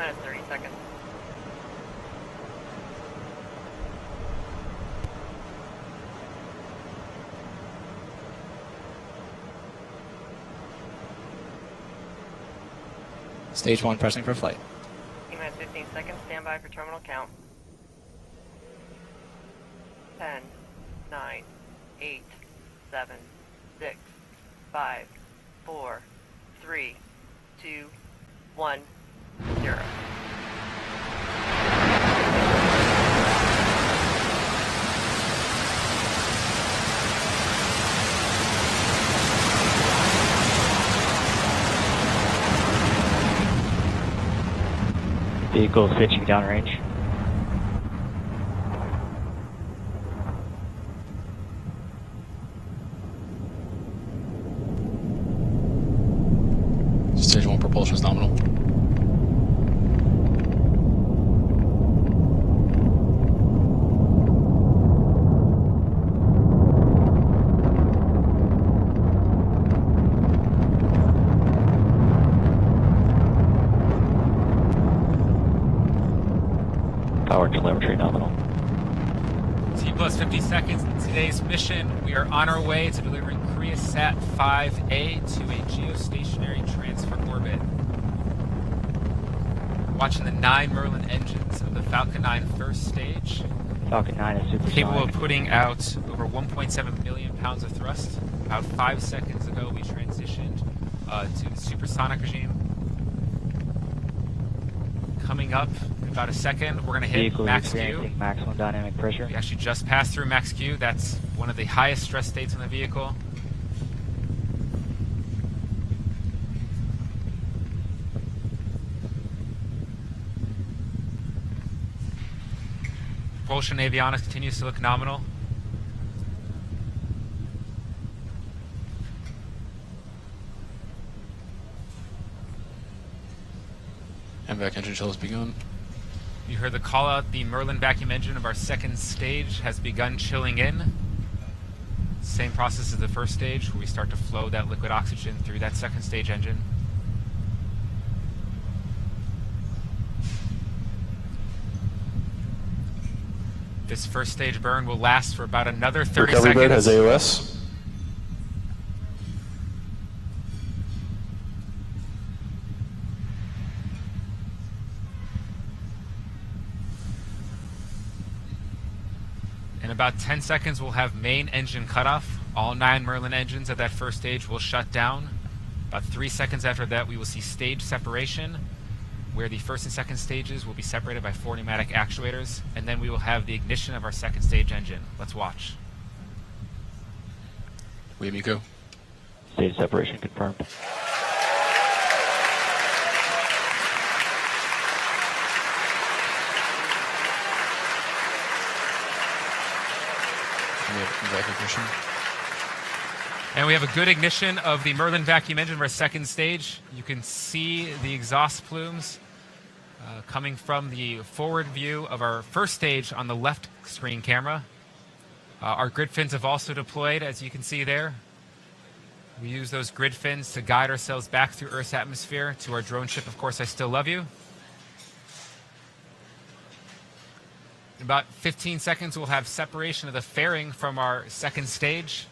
minutes, 30 seconds. Stage 1 pressing for flight. T minus 15 seconds, stand by for terminal count. 10, 9, 8, 7, 6, 5, 4, 3, 2, 1, 0. Vehicle pitching downrange. Stage 1 propulsion is nominal. Power telemetry nominal. T plus 50 seconds in today's mission. We are on our way to delivering KoreaSat 5A to a geostationary transfer orbit. Watching the 9 Merlin engines of the Falcon 9 first stage. Falcon 9 is supersonic. Capable of putting out over 1.7 million pounds of thrust. About 5 seconds ago, we transitioned to the supersonic regime. Coming up in about a second, we're going to hit Vehicle max Q. experiencing maximum dynamic pressure. We actually just passed through max Q. That's one of the highest stress states on the vehicle. Propulsion avionics continues to look nominal. MVAC engine chill has begun. You heard the call out. The Merlin vacuum engine of our second stage has begun chilling in. Same process as the first stage, where we start to flow that liquid oxygen through that second stage engine. This first stage burn will last for about another 30 Recovery bird seconds. has AOS. In about 10 seconds, we'll have main engine cutoff. All 9 Merlin engines at that first stage will shut down. About 3 seconds after that, we will see stage separation, where the first and second stages will be separated by 4 pneumatic actuators, and then we will have the ignition of our second stage engine. Let's watch. William, you go. Stage separation confirmed. And we have MVAC ignition. And we have a good ignition of the Merlin vacuum engine of our second stage. You can see the exhaust plumes coming from the forward view of our first stage on the left screen camera. Our grid fins have also deployed, as you can see there. We use those grid fins to guide ourselves back through Earth's atmosphere to our drone ship, Of Course I Still Love You. In about 15 seconds, we'll have separation of the fairing from our second stage.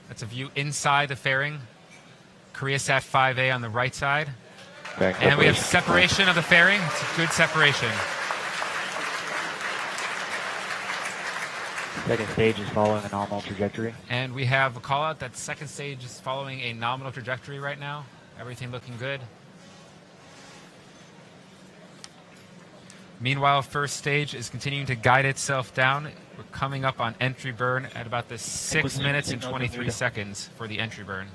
That's a view inside the fairing. KoreaSat 5A on the right side. And we have separation of the fairing. It's a good separation. Second stage is following a nominal trajectory. And we have a call out that second stage is following a nominal trajectory right now. Everything looking good. Meanwhile, first stage is continuing to guide itself down. We're coming up on entry burn at about the 6 minutes and 23 seconds for the entry burn.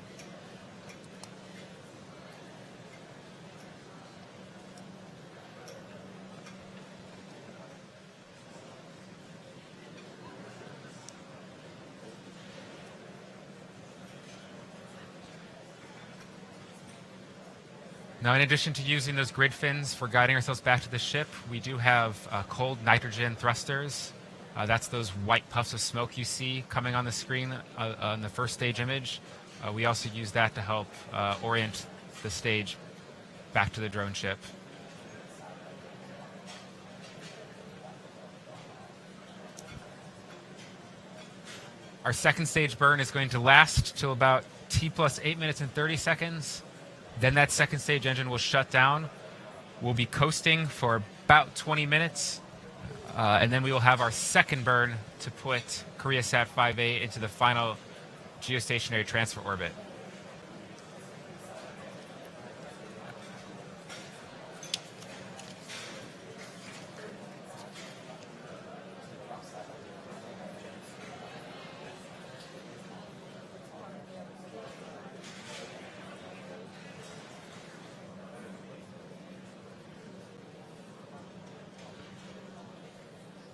Now, in addition to using those grid fins for guiding ourselves back to the ship, we do have cold nitrogen thrusters That's those white puffs of smoke you see coming on the screen on the first stage image. We also use that to help orient the stage back to the drone ship. Our second stage burn is going to last till about T plus 8 minutes and 30 seconds. Then that second stage engine will shut down. We'll be coasting for about 20 minutes. And then we will have our second burn to put KoreaSat 5A into the final geostationary transfer orbit.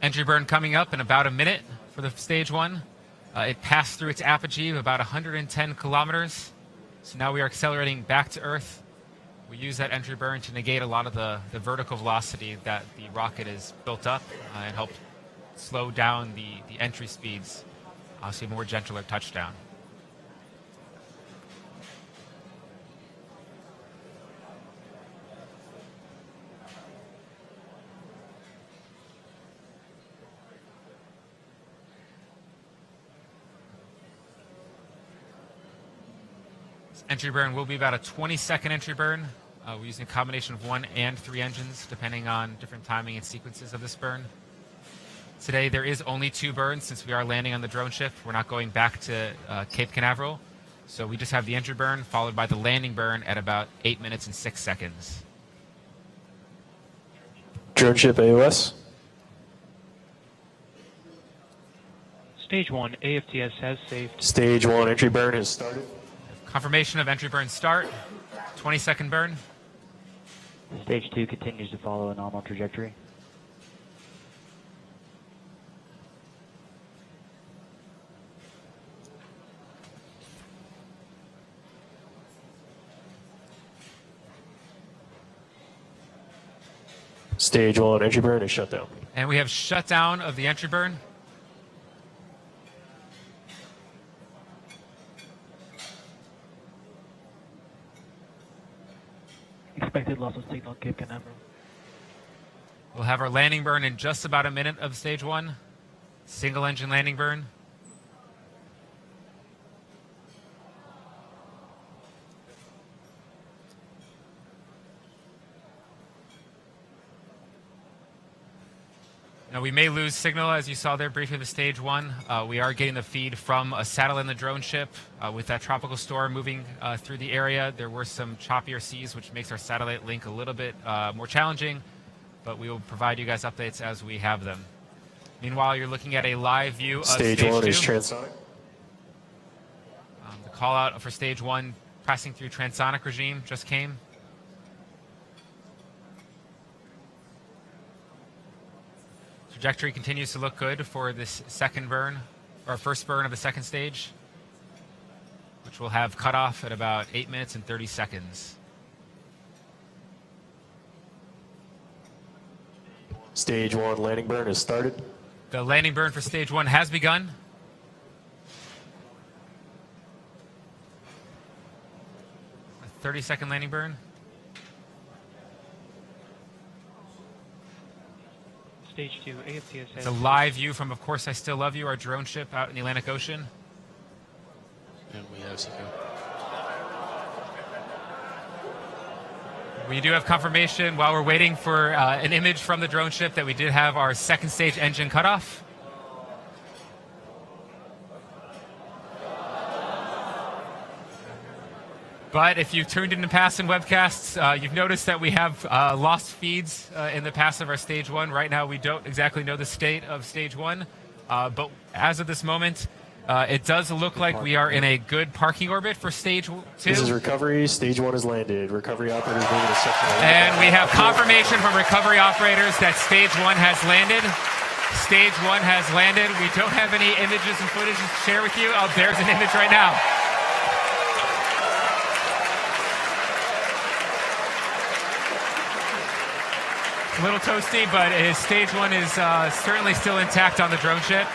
Entry burn coming up in about a minute for the stage one. It passed through its apogee of about 110 kilometers. So now we are accelerating back to Earth. We use that entry burn to negate a lot of the vertical velocity that the rocket is built up and help slow down the entry speeds. See a more gentler touchdown. Entry burn will be about a 20-second entry burn. We're using a combination of 1 and 3 engines, depending on different timing and sequences of this burn. Today, there is only 2 burns since we are landing on the drone ship. We're not going back to Cape Canaveral. So we just have the entry burn, followed by the landing burn at about 8 minutes and 6 seconds. Drone ship AOS. Stage 1, AFTS has saved. Stage 1 entry burn has started. Confirmation of entry burn start. 20-second burn. Stage 2 continues to follow a normal trajectory. Stage 1 entry burn is shut down. And we have shutdown of the entry burn. Expected loss of signal Cape Canaveral. We'll have our landing burn in just about a minute of stage 1. Single engine landing burn. Now we may lose signal, as you saw there briefly with stage 1. We are getting the feed from a satellite in the drone ship. With that tropical storm moving through the area, there were some choppier seas, which makes our satellite link a little bit more challenging, but we will provide you guys updates as we have them. Meanwhile, you're looking at a live view of Stage 1 is transonic. The call out for stage 1 passing through transonic regime just came. Trajectory continues to look good for this second burn, or first burn of the second stage, which will have cutoff at about 8 minutes and 30 seconds. Stage 1 landing burn has started. The landing burn for stage 1 has begun. A 30-second landing burn. Stage 2, AFTS has It's a live view from, of course, I Still Love You, our drone ship out in the Atlantic Ocean. And we have Seiko. We do have confirmation while we're waiting for an image from the drone ship that we did have our second stage engine cutoff. But if you've tuned into past and webcasts, you've noticed that we have lost feeds in the past of our stage 1. Right now, we don't exactly know the state of stage 1. But as of this moment, it does look like we are in a good parking orbit for stage 2. This is recovery. Stage 1 is landed. Recovery operators moving to section 1. And we have confirmation from recovery operators that stage 1 has landed. Stage 1 has landed. We don't have any images and footage to share with you. Oh, there's an image right now. a little toasty, but his stage 1 is certainly still intact on the drone ship.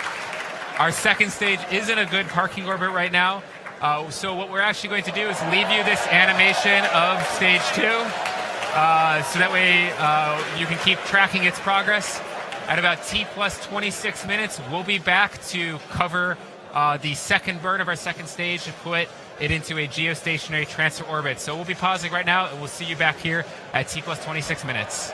Our second stage is in a good parking orbit right now. So what we're actually going to do is leave you this animation of stage 2, so that way you can keep tracking its progress. At about T plus 26 minutes, we'll be back to cover the second burn of our second stage and put it into a geostationary transfer orbit. So we'll be pausing right now, and we'll see you back here at T plus 26 minutes.